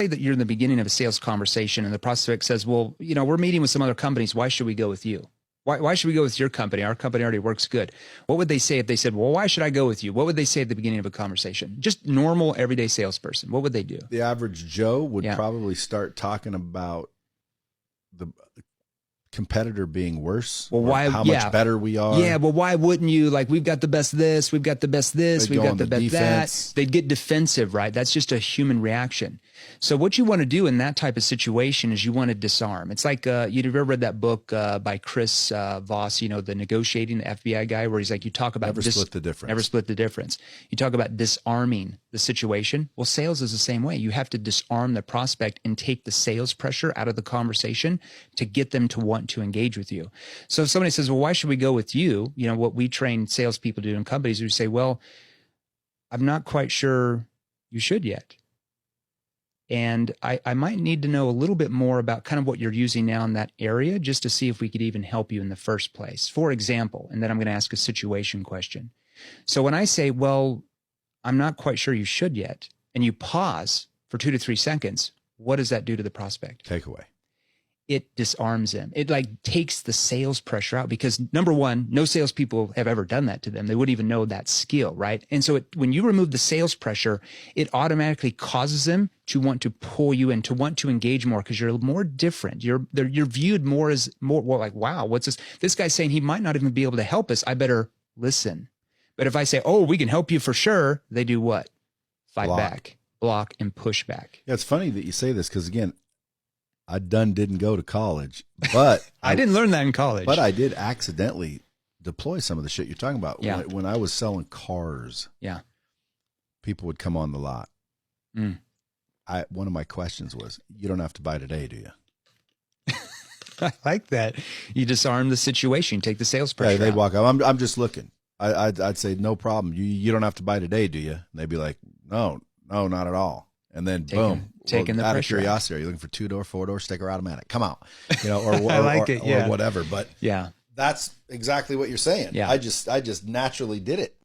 Say that you're in the beginning of a sales conversation and the prospect says, well, we're meeting with some other companies. Why should we go with you? Why should we go with your company? Our company already works good. What would they say if they said, well, why should I go with you? What would they say at the beginning of a conversation? Just normal, everyday salesperson. What would they do? The average Joe would probably start talking about the competitor being worse. Well, how much better we are. Yeah, well, why wouldn't you? Like, we've got the best this, we've got the best this, we've got the best that. They'd get defensive, right? That's just a human reaction. So what you want to do in that type of situation is you want to disarm. It's like, you've ever read that book by Chris Voss, the negotiating, the FBI guy, where he's like, you talk about never split the difference. Never split the difference. You talk about disarming the situation. Well, sales is the same way. You have to disarm the prospect and take the sales pressure out of the conversation to get them to want to engage with you. So if somebody says, well, why should we go with you? What we train salespeople to do in companies, we say, well, I'm not quite sure you should yet. And I might need to know a little bit more about kind of what you're using now in that area, just to see if we could even help you in the first place. For example, and then I'm going to ask a situation question. So when I say, well, I'm not quite sure you should yet, and you pause for 2 to 3 seconds, what does that do to the prospect? Takeaway. It disarms them. It takes the sales pressure out, because number one, no salespeople have ever done that to them. They wouldn't even know that skill, right? And so when you remove the sales pressure, it automatically causes them to want to pull you in, to want to engage more, because you're more different. You're viewed more as like, wow, what's this? This guy's saying he might not even be able to help us. I better listen. But if I say, oh, we can help you for sure, they do what? Fight back, block, and push back. Yeah, it's funny that you say this, because again, I didn't go to college, but I didn't learn that in college. But I did accidentally deploy some of the shit you're talking about. Yeah. When I was selling cars, people would come on the lot. One of my questions was, you don't have to buy today, do you? I like that. You disarm the situation, take the sales pressure. They'd walk up. I'm just looking. I'd say, no problem. You don't have to buy today, do you? And they'd be like, no, not at all. And then boom, taking the out pressure of curiosity, out. are you looking for 2-door, 4-door, sticker automatic? Come out, or I like it, or whatever. But yeah, that's exactly what you're saying. Yeah. I just naturally did it.